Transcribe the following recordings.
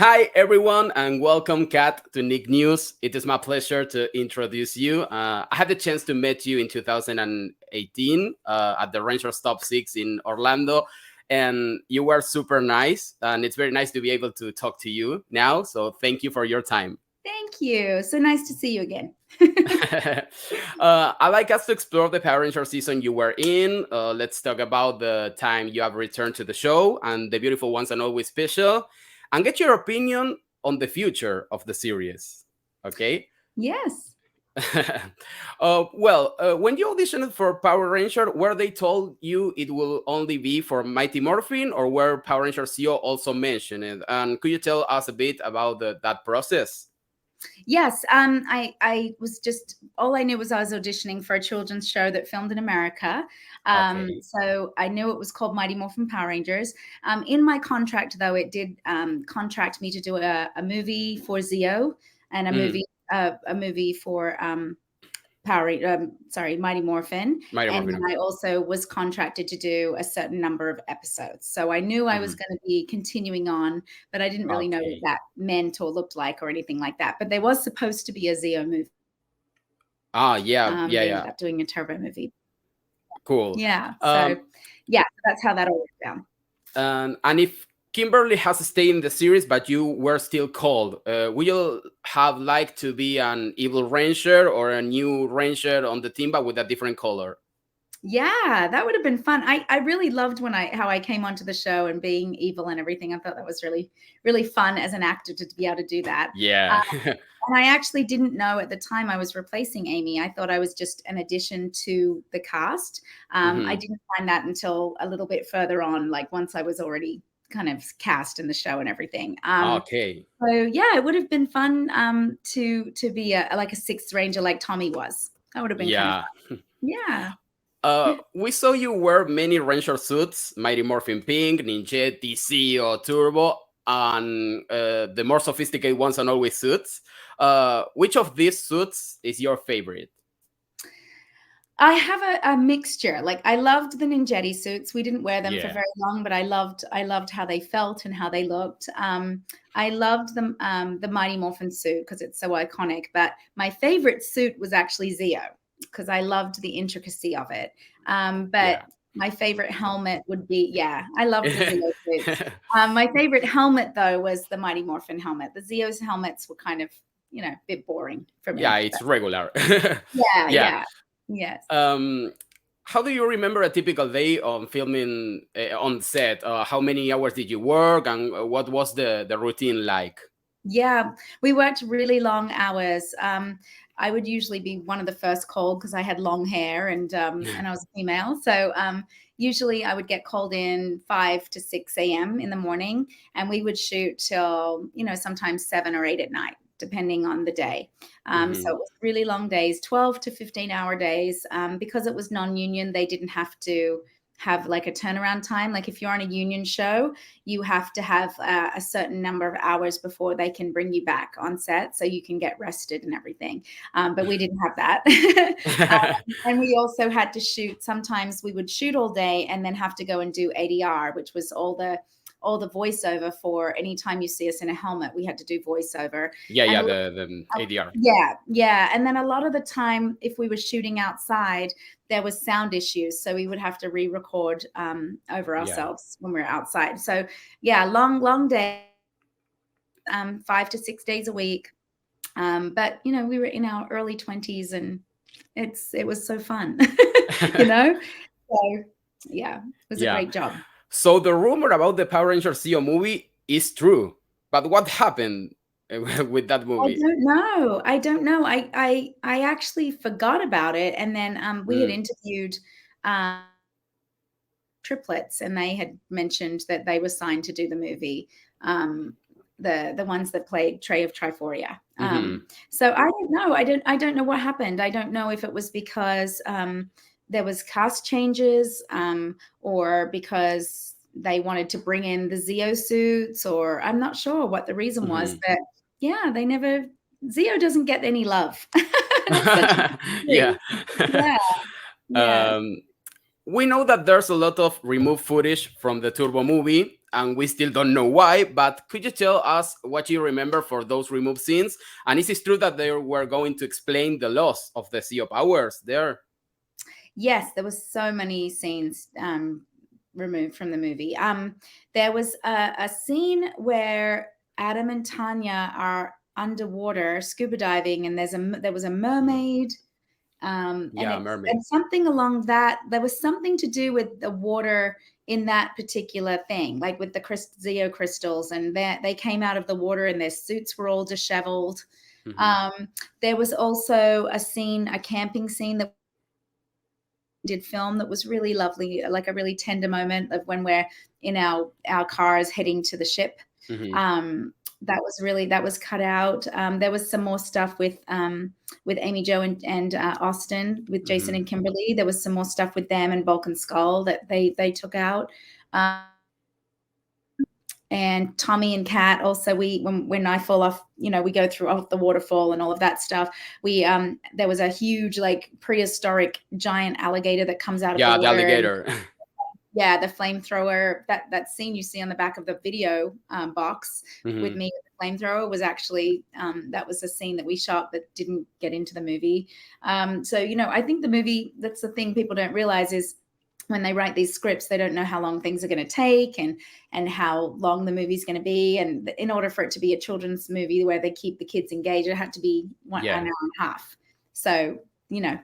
Hi, everyone, and welcome, Kat, to Nick News. It is my pleasure to introduce you. I had the chance to meet you in 2018 at the Rangers Top 6 in Orlando, and you were super nice, and it's very nice to be able to talk to you now, so thank you for your time. Thank you. So nice to see you again. I'd like us to explore the Power Ranger season you were in. Let's talk about the time you have returned to the show and the beautiful ones and always special, and get your opinion on the future of the series. Okay? Yes. When you auditioned for Power Ranger, were they told you it will only be for Mighty Morphin, or were Power Ranger CEO also mentioned it? And could you tell us a bit about that process? Yes. I was just all I knew was I was auditioning for a children's show that filmed in America. Okay. So I knew it was called Mighty Morphin Power Rangers. In my contract, though, it did contract me to do a movie for Zeo and a movie for Mighty Morphin. Mighty And Morphin. then I also was contracted to do a certain number of episodes. So I knew I was going to be continuing on, but I didn't really know what that meant or looked like or anything like that. But there was supposed to be a Zeo movie. They ended up doing a Turbo movie. Cool. Yeah. So that's how that all went down. And if Kimberly has stayed in the series, but you were still called, would you have liked to be an evil ranger or a new ranger on the team, but with a different color? Yeah, that would have been fun. I really loved how I came onto the show and being evil and everything. I thought that was really, really fun as an actor to be able to do that. Yeah. And I actually didn't know at the time I was replacing Amy. I thought I was just an addition to the cast. I didn't find that until a little bit further on, like once I was already kind of cast in the show and everything. Okay. So yeah, it would have been fun to be like a sixth ranger like Tommy was. That would have been kind of fun. Yeah. We saw you wear many ranger suits: Mighty Morphin Pink, Ninja, DC, or Turbo, and the more sophisticated ones and always suits. Which of these suits is your favorite? I have a mixture. Like I loved the Ninjetti suits. We didn't wear them for very long, but I loved how they felt and how they looked. I loved the Mighty Morphin suit because it's so iconic. But my favorite suit was actually Zeo because I loved the intricacy of it. My favorite helmet would be, I loved the Zeo suits. My favorite helmet, though, was the Mighty Morphin helmet. The Zeo's helmets were kind of, a bit boring for me. Yeah, it's regular. Yeah. Yes. How do you remember a typical day on filming on set? How many hours did you work, and what was the routine like? Yeah, we worked really long hours. I would usually be one of the first called because I had long hair and I was a female. So usually I would get called in 5 to 6 a.m. in the morning, and we would shoot till, sometimes 7 or 8 at night, depending on the day. So it was really long days, 12 to 15-hour days. Because it was non-union, they didn't have to have like a turnaround time. Like if you're on a union show, you have to have a certain number of hours before they can bring you back on set so you can get rested and everything. But we didn't have that. And we also had to shoot. Sometimes we would shoot all day and then have to go and do ADR, which was all the voiceover for anytime you see us in a helmet, we had to do voiceover. The ADR. Yeah. And then a lot of the time, if we were shooting outside, there was sound issues. So we would have to re-record over ourselves when we were outside. So yeah, long day, 5 to 6 days a week. But we were in our early 20s and it was so fun, So yeah, it was a great job. So the rumor about the Power Rangers CEO movie is true, but what happened with that movie? I don't know. I actually forgot about it, and then we had interviewed triplets, and they had mentioned that they were signed to do the movie. The ones that played Trey of Triforia. So I don't know. I don't know what happened. I don't know if it was because there was cast changes or because they wanted to bring in the Zeo suits, or I'm not sure what the reason was, but yeah, Zeo doesn't get any love. Yeah. We know that there's a lot of removed footage from the Turbo movie. and we still don't know why. But could you tell us what you remember for those removed scenes? And is it true that they were going to explain the loss of the Sea of Powers there? Yes, there was so many scenes removed from the movie. There was a scene where Adam and Tanya are underwater scuba diving, and there was a mermaid. Yeah, mermaid. And something along that, there was something to do with the water in that particular thing, like with the Zeo crystals, and they came out of the water and their suits were all disheveled. There was also a camping scene that did film that was really lovely, like a really tender moment of when we're in our cars heading to the ship. That was cut out. There was some more stuff with Amy Jo and Austin, with Jason and Kimberly. There was some more stuff with them and Bulk and Skull that they took out. And Tommy and Kat also, when I fall off, we go through off the waterfall and all of that stuff. There was a huge, like, prehistoric giant alligator that comes out of the water. Yeah, the alligator. Yeah, the flamethrower, that scene you see on the back of the video box with me with the flamethrower was actually, that was a scene that we shot that didn't get into the movie. So, I think the movie, that's the thing people don't realize is when they write these scripts, they don't know how long things are going to take and how long the movie's going to be. And in order for it to be a children's movie where they keep the kids engaged, it had to be an hour and a half. So,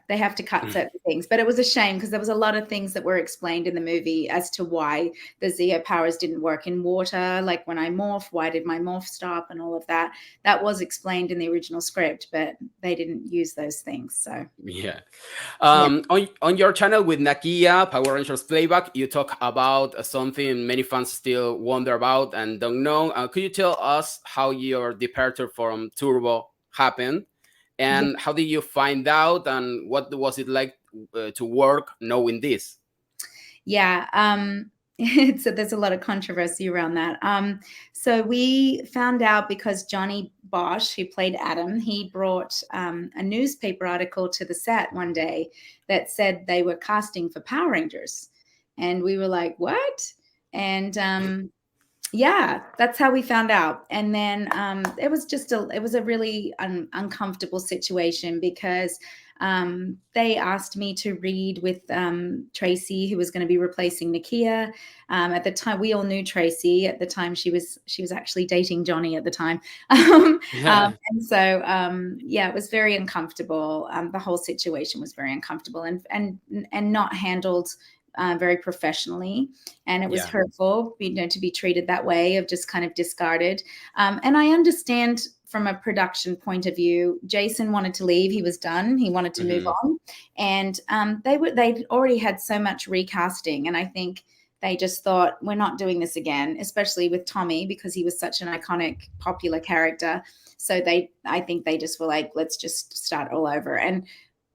they have to cut certain things. But it was a shame because there was a lot of things that were explained in the movie as to why the Zeo powers didn't work in water. Like when I morph, why did my morph stop and all of that? That was explained in the original script, but they didn't use those things. So yeah. On your channel with Nakia, Power Rangers Playback, you talk about something many fans still wonder about and don't know. Could you tell us how your departure from Turbo happened? And how did you find out, and what was it like to work knowing this? Yeah, there's a lot of controversy around that. So we found out because Johnny Bosch, who played Adam, he brought a newspaper article to the set one day that said they were casting for Power Rangers. And we were like, what? And yeah, that's how we found out. And then it was a really uncomfortable situation because they asked me to read with Tracy, who was going to be replacing Nakia. At the time, we all knew Tracy. At the time, she was actually dating Johnny at the time. And so, yeah, it was very uncomfortable. The whole situation was very uncomfortable and not handled very professionally, and it was hurtful, to be treated that way, of just kind of discarded. And I understand from a production point of view, Jason wanted to leave. He was done. He wanted to move on, and they'd already had so much recasting, and I think they just thought, we're not doing this again, especially with Tommy, because he was such an iconic, popular character. So I think they just were like, let's just start all over. And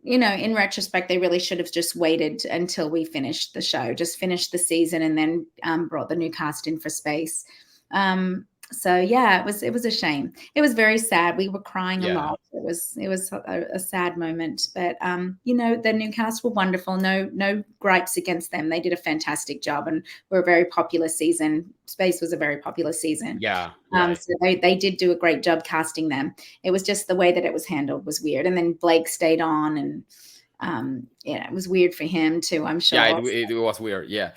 in retrospect, they really should have just waited until we finished the show, just finished the season, and then brought the new cast in for space. So yeah, it was a shame. It was very sad. We were crying a lot. It was a sad moment, but the new cast were wonderful. No gripes against them. They did a fantastic job, and were a very popular season. Space was a very popular season. So they did do a great job casting them. It was just the way that it was handled was weird. And then Blake stayed on, and it was weird for him too, I'm sure. Yeah, it was weird. Yeah.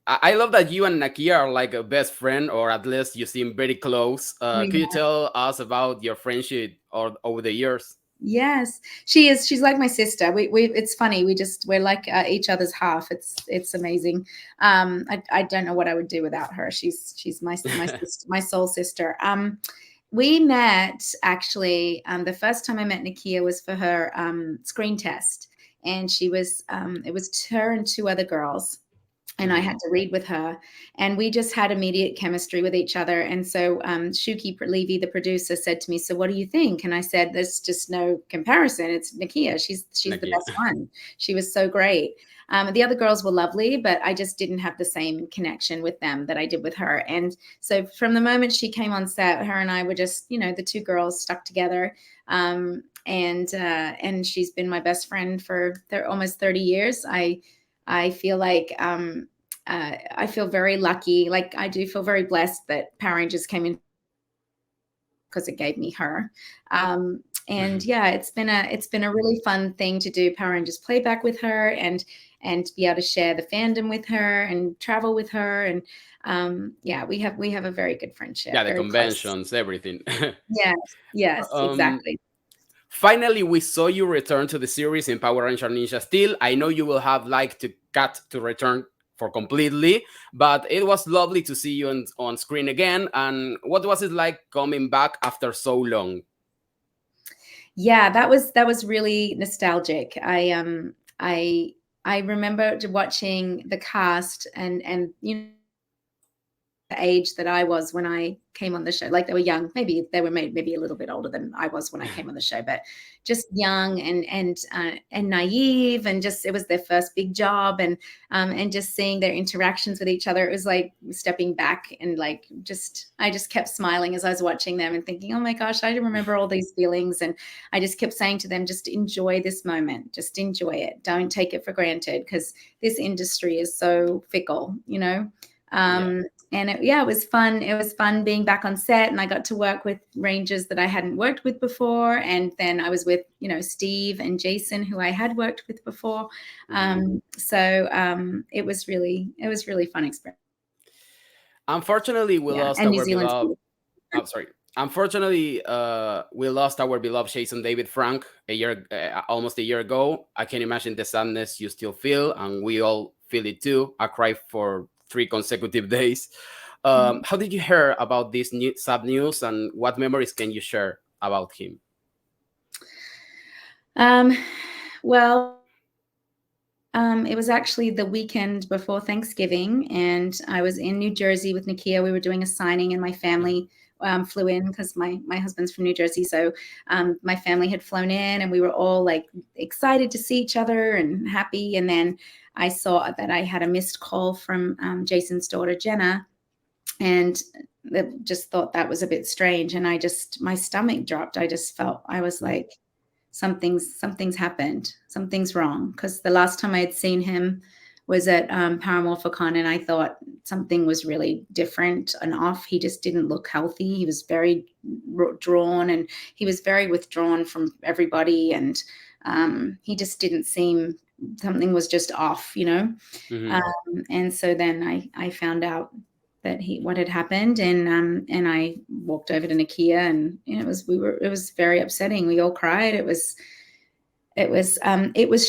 I love that you and Nakia are like a best friend, or at least you seem very close. Could you tell us about your friendship over the years? Yes, she is. She's like my sister. It's funny. We're like each other's half. It's amazing. I don't know what I would do without her. She's my sister, my soul sister. We met actually. The first time I met Nakia was for her screen test, and she was. It was her and two other girls. And I had to read with her, and we just had immediate chemistry with each other. And so Shuki Levy, the producer, said to me, so what do you think? And I said, there's just no comparison. It's Nakia. She's Nakia. The best one. She was so great. The other girls were lovely, but I just didn't have the same connection with them that I did with her. And so from the moment she came on set, her and I were just, the two girls stuck together. And she's been my best friend for almost 30 years. I feel like I feel very lucky. Like, I do feel very blessed that Power Rangers came in because it gave me her. And yeah, it's been a really fun thing to do Power Rangers playback with her, and be able to share the fandom with her and travel with her. And yeah, we have a very good friendship. Yeah, the Very close. conventions, everything. Yes, yes, exactly. Finally, we saw you return to the series in Power Ranger Ninja Steel. I know you will have liked to Kat to return for completely, but it was lovely to see you on screen again. And what was it like coming back after so long? Yeah, that was really nostalgic. I remember watching the cast, and you know, the age that I was when I came on the show. Like, they were young, maybe they were maybe a little bit older than I was when I came on the show, but just young and naive, and just, it was their first big job, and just seeing their interactions with each other, it was like stepping back, and like, I just kept smiling as I was watching them and thinking, oh my gosh, I remember all these feelings. And I just kept saying to them, just enjoy this moment, just enjoy it, don't take it for granted, because this industry is so fickle, you know. And it was fun. It was fun being back on set, and I got to work with Rangers that I hadn't worked with before. And then I was with, you know, Steve and Jason, who I had worked with before. So it was really fun experience. Unfortunately, we lost And New our Zealand. beloved. I'm sorry. Unfortunately, we lost our beloved Jason David Frank almost a year ago. I can imagine the sadness you still feel, and we all feel it too. I cried for 3 consecutive days. How did you hear about this sad news, and what memories can you share about him? Well, it was actually the weekend before Thanksgiving, and I was in New Jersey with Nakia. We were doing a signing, and my family flew in, because my husband's from New Jersey. So my family had flown in, and we were all like excited to see each other and happy. And then I saw that I had a missed call from Jason's daughter, Jenna, and just thought that was a bit strange. And my stomach dropped. I just felt, I was like, something's happened. Something's wrong. Because the last time I had seen him was at Paramorphicon, and I thought something was really different and off. He just didn't look healthy. He was very drawn, and he was very withdrawn from everybody. And he just didn't seem, something was just off, you know. And so then I found out that what had happened, and I walked over to Nakia, and it was very upsetting. We all cried. It was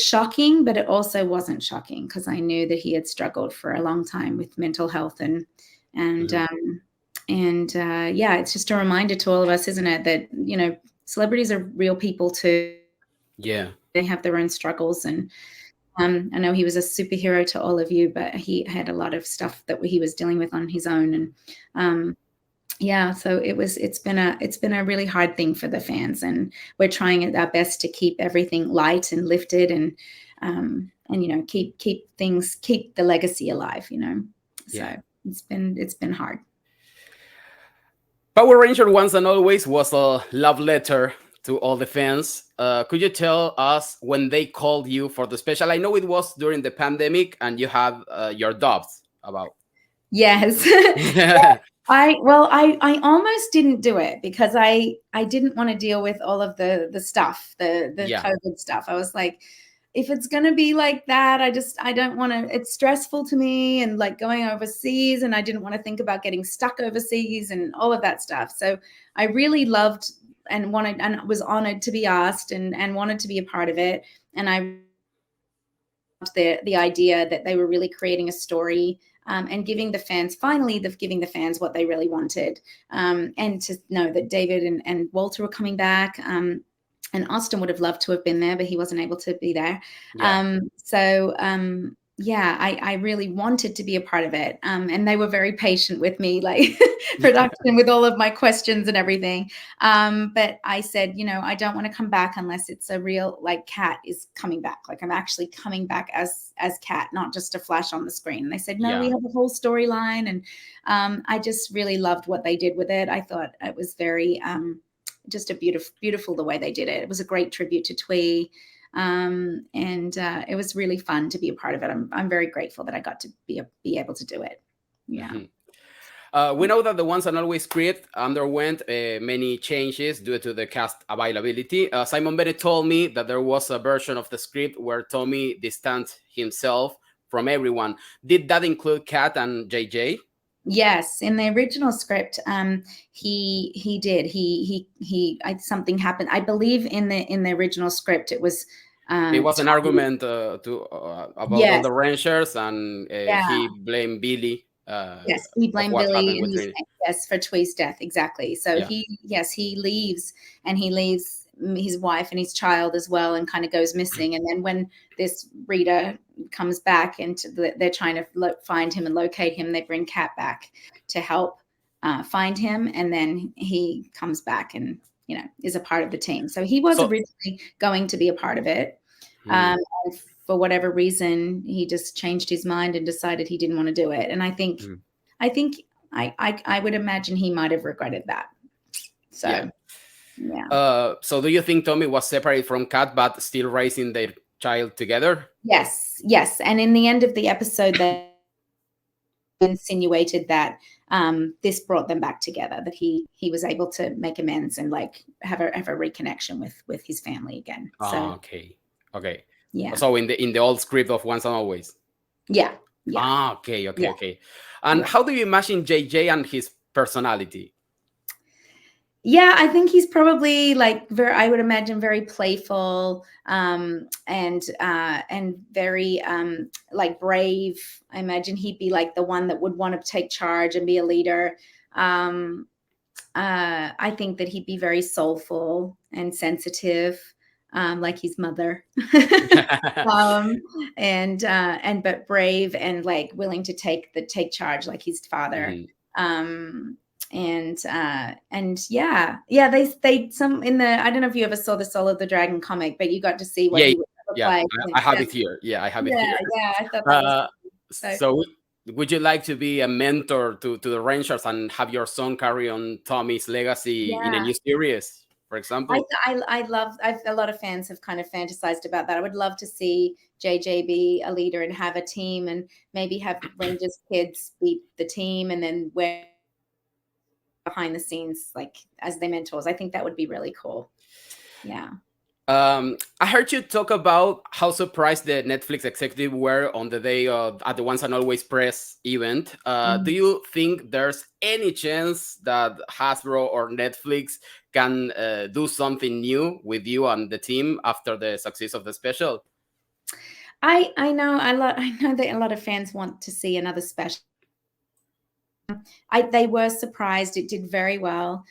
shocking, but it also wasn't shocking, because I knew that he had struggled for a long time with mental health, and yeah, it's just a reminder to all of us, isn't it, that, you know, celebrities are real people too. Yeah, they have their own struggles. And I know he was a superhero to all of you, but he had a lot of stuff that he was dealing with on his own. And yeah, so it's been a really hard thing for the fans, and we're trying our best to keep everything light and lifted, and you know, keep the legacy alive, you know. So it's been hard. Power Ranger Once and Always was a love letter to all the fans. Could you tell us when they called you for the special? I know it was during the pandemic, and you have your doubts about. Yes. I almost didn't do it, because I didn't want to deal with all of the stuff, the COVID stuff. I was like, if it's going to be like that, I don't want to, it's stressful to me, and like going overseas, and I didn't want to think about getting stuck overseas and all of that stuff. So I really loved and wanted, and was honored to be asked, and wanted to be a part of it. And I loved the idea that they were really creating a story, and giving the fans what they really wanted, and to know that David and Walter were coming back. And Austin would have loved to have been there, but he wasn't able to be there. Yeah, I really wanted to be a part of it. And they were very patient with me, like production, with all of my questions and everything. But I said, you know, I don't want to come back unless it's a real, like, Kat is coming back. Like, I'm actually coming back as Kat, not just a flash on the screen. And they said, no, we have a whole storyline. And I just really loved what they did with it. I thought it was very, just a beautiful the way they did it. It was a great tribute to Twee. and it was really fun to be a part of it. I'm very grateful that I got to be able to do it. Yeah. We know that the Once and Always script underwent many changes due to the cast availability. Simon Bennett told me that there was a version of the script where Tommy distanced himself from everyone. Did that include Kat and JJ? Yes, in the original script, he did. Something happened. I believe in the original script, it was an argument about all the Rangers, and he blamed Billy. Yes, he blamed Billy and for Twee's death, exactly. So he leaves, and he leaves his wife and his child as well, and kind of goes missing. And then when this Rita comes back and they're trying to find him and locate him, they bring Kat back to help find him, and then he comes back and is a part of the team. So he was originally going to be a part of it. And for whatever reason, he just changed his mind and decided he didn't want to do it. And I think I would imagine he might have regretted that. So yeah. So do you think Tommy was separate from Kat but still raising their child together? Yes. And in the end of the episode, they insinuated that this brought them back together, that he was able to make amends and like have a reconnection with his family again. So okay. Yeah. So in the old script of Once and Always. Yeah. Okay. And how do you imagine JJ and his personality? Yeah, I think he's probably like I would imagine very playful, and very like brave. I imagine he'd be like the one that would want to take charge and be a leader. I think that he'd be very soulful and sensitive, like his mother, but brave and like willing to take charge like his father. They some in the, I don't know if you ever saw the Soul of the Dragon comic, but you got to see what he would like. I have it here. I have it here. Yeah, I thought that was so would you like to be a mentor to the Rangers and have your son carry on Tommy's legacy in a new series, for example? I love, a lot of fans have kind of fantasized about that. I would love to see JJ be a leader and have a team, and maybe have Rangers kids be the team, and then where behind the scenes, like as their mentors. I think that would be really cool. Yeah. I heard you talk about how surprised the Netflix executive were on the day at the Once and Always press event. Do you think there's any chance that Hasbro or Netflix can do something new with you and the team after the success of the special? I know that a lot of fans want to see another special. They were surprised. It did very well.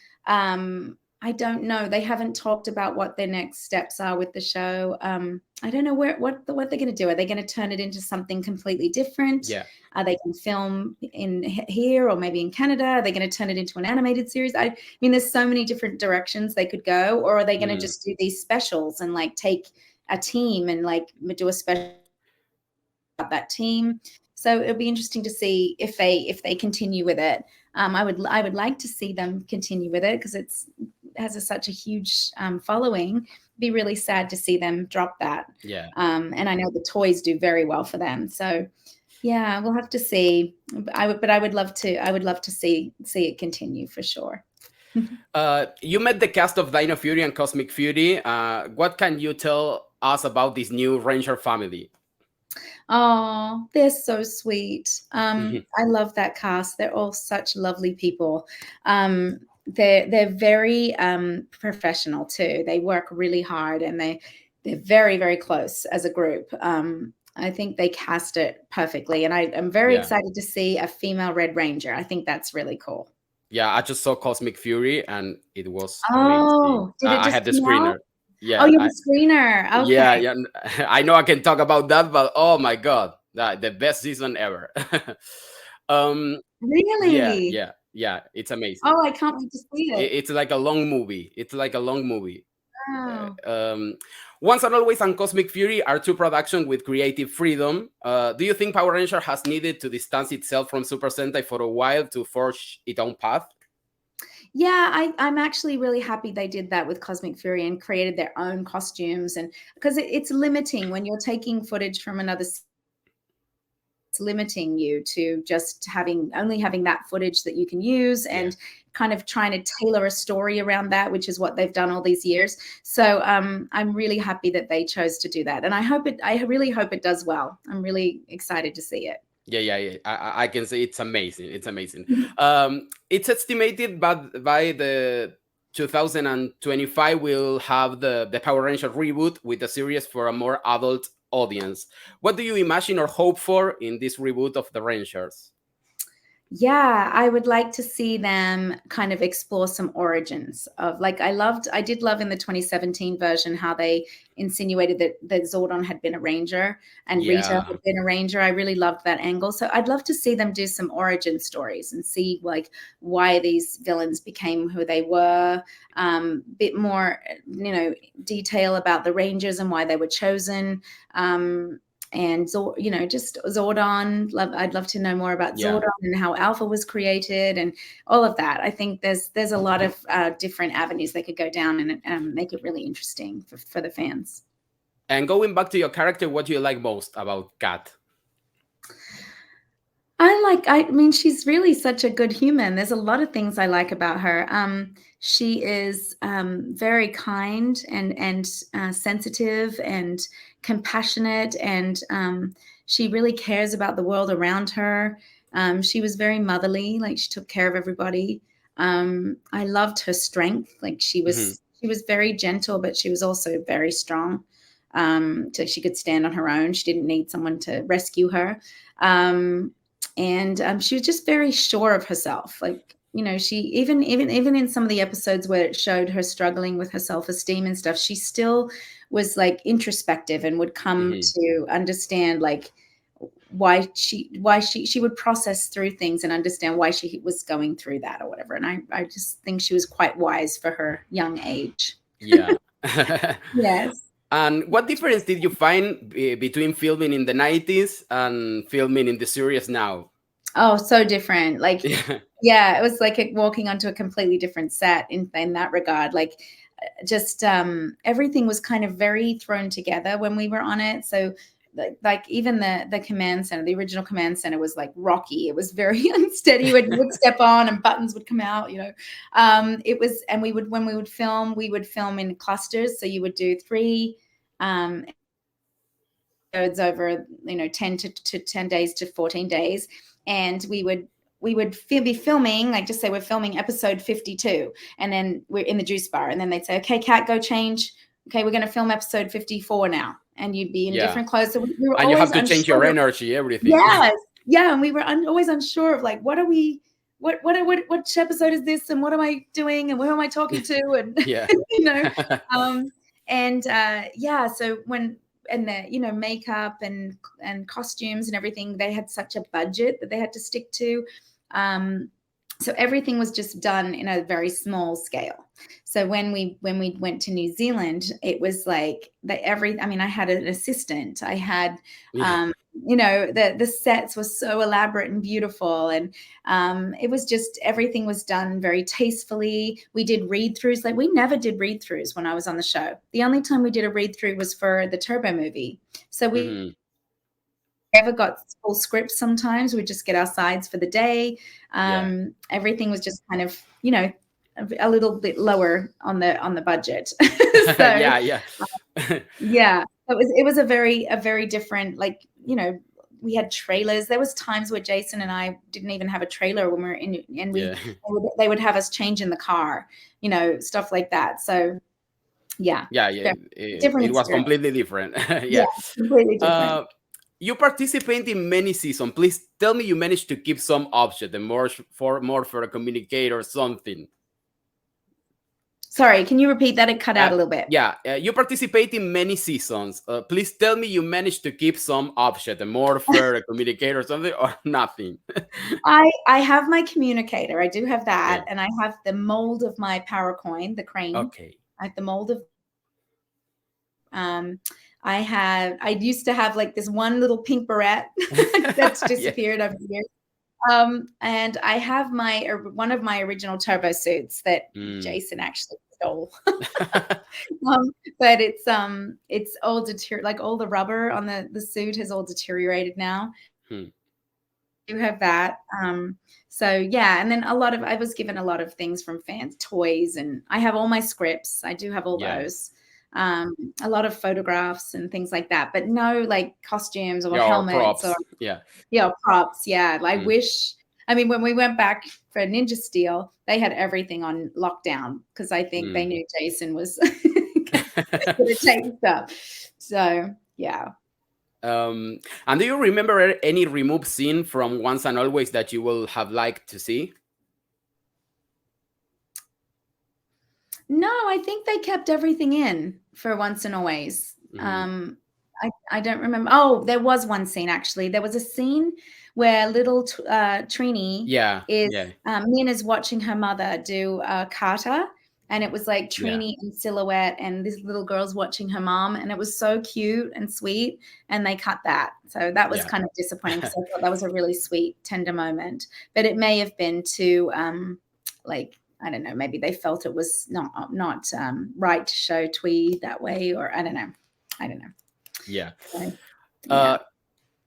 I don't know. They haven't talked about what their next steps are with the show. I don't know what they're going to do. Are they going to turn it into something completely different? Yeah. Are they going to film in here or maybe in Canada? Are they going to turn it into an animated series? I mean, there's so many different directions they could go. Or are they going to just do these specials and like take a team and like do a special about that team? So it'll be interesting to see if they continue with it. I would like to see them continue with it because it has such a huge following. It'd be really sad to see them drop that. Yeah. And I know the toys do very well for them. So yeah, we'll have to see. I would love to see it continue for sure. You met the cast of Dino Fury and Cosmic Fury. What can you tell us about this new Ranger family? Oh, they're so sweet. I love that cast. They're all such lovely people. They're very professional too. They work really hard, and they're very, very close as a group. I think they cast it perfectly, and I'm very excited to see a female Red Ranger. I think that's really cool. Yeah, I just saw Cosmic Fury, and it was amazing. Did it just I had the screener. Yeah. Oh, you have a screener. Okay. Yeah. I know I can talk about that, but oh my God, the best season ever. Really? Yeah. It's amazing. Oh, I can't wait to see it. It's like a long movie. Wow. Once and Always and Cosmic Fury are two productions with creative freedom. Do you think Power Ranger has needed to distance itself from Super Sentai for a while to forge its own path? Yeah, I'm actually really happy they did that with Cosmic Fury and created their own costumes, and because it's limiting when you're taking footage from another. It's limiting you to just only having that footage that you can use, and kind of trying to tailor a story around that, which is what they've done all these years. So I'm really happy that they chose to do that, and I really hope it does well. I'm really excited to see it. Yeah. I can say it's amazing. It's amazing. It's estimated, but by the 2025, we'll have the Power Ranger reboot with a series for a more adult audience. What do you imagine or hope for in this reboot of the Rangers? Yeah, I would like to see them kind of explore some origins of, like, I did love in the 2017 version how they insinuated that Zordon had been a ranger and Rita had been a ranger. I really loved that angle. So I'd love to see them do some origin stories and see like why these villains became who they were, bit more, detail about the Rangers and why they were chosen. And just Zordon. I'd love to know more about Zordon and how Alpha was created and all of that. I think there's a lot of different avenues they could go down and make it really interesting for the fans. And going back to your character, what do you like most about Kat? I mean, she's really such a good human. There's a lot of things I like about her. She is very kind and sensitive and compassionate, and she really cares about the world around her. She was very motherly, like she took care of everybody. I loved her strength. Like she was very gentle, but she was also very strong. So she could stand on her own. She didn't need someone to rescue her. And she was just very sure of herself. Like, she even in some of the episodes where it showed her struggling with her self-esteem and stuff, she still was like introspective and would come to understand like why she would process through things and understand why she was going through that or whatever. And I just think she was quite wise for her young age. Yeah. Yes. And what difference did you find between filming in the 90s and filming in the series now? Oh, so different. Like, yeah, it was like walking onto a completely different set in that regard. Like, just everything was kind of very thrown together when we were on it. So, like even the command center, the original command center was like rocky. It was very unsteady. You would step on and buttons would come out. It was, and when we would film in clusters. So you would do 3 episodes over 10 to 10 days to 14 days, and we would be filming, like, just say we're filming episode 52, and then we're in the juice bar, and then they'd say, okay, Kat, go change. Okay, we're going to film episode 54 now, and you'd be in different clothes. So we were and you have to change your energy, everything. Yes, yeah, and we were always unsure of like, what episode is this, and what am I doing, and who am I talking to, and so when. And the makeup and costumes and everything, they had such a budget that they had to stick to. So everything was just done in a very small scale. So when we went to New Zealand, it was like I had an assistant. I had the sets were so elaborate and beautiful, and it was just, everything was done very tastefully. We did read-throughs. Like, we never did read-throughs when I was on the show. The only time we did a read-through was for the Turbo movie. So we never got full scripts. Sometimes we just get our sides for the day. Everything was just kind of a little bit lower on the budget. So, it was a very different, like, we had trailers. There was times where Jason and I didn't even have a trailer when we were in, and they would have us change in the car, stuff like that. So it was completely different. Completely different. You participate in many seasons. Please tell me you managed to keep some object and more for a communicator or something. Sorry, can you repeat that? It cut out a little bit. You participate in many seasons. Please tell me you managed to keep some object and more for a communicator or something, or nothing. I have my communicator. I do have that, and I have the mold of my power coin, the crane. Okay. I have the mold of. I used to have like this one little pink barrette that's disappeared over the years. And I have one of my original turbo suits that Jason actually stole. But it's all like all the rubber on the suit has all deteriorated now. You have that. So yeah, and then I was given a lot of things from fans, toys, and I have all my scripts. I do have all those. A lot of photographs and things like that, but no like costumes or helmets or props. Props. Yeah. I wish, I mean, when we went back for Ninja Steel, they had everything on lockdown because I think they knew Jason was gonna take stuff. So yeah. And do you remember any removed scene from Once and Always that you will have liked to see? No, I think they kept everything in for Once and Always. I don't remember. Oh, there was one scene actually. There was a scene where little Trini Mina's watching her mother do kata, and it was like Trini in silhouette, and this little girl's watching her mom, and it was so cute and sweet, and they cut that. So that was kind of disappointing because I thought that was a really sweet, tender moment. But it may have been too like, I don't know, maybe they felt it was not right to show Twee that way, or I don't know. Yeah. So,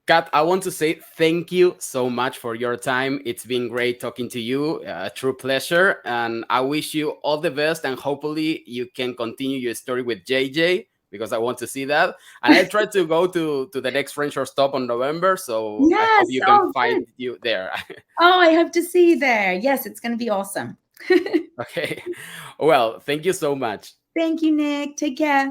Kat, I want to say thank you so much for your time. It's been great talking to you. A true pleasure. And I wish you all the best. And hopefully you can continue your story with JJ, because I want to see that. And I try to go to the next Ranger Stop on November. So I hope you can find you there. Oh, I hope to see you there. Yes, it's going to be awesome. Okay. Well, thank you so much. Thank you, Nick. Take care.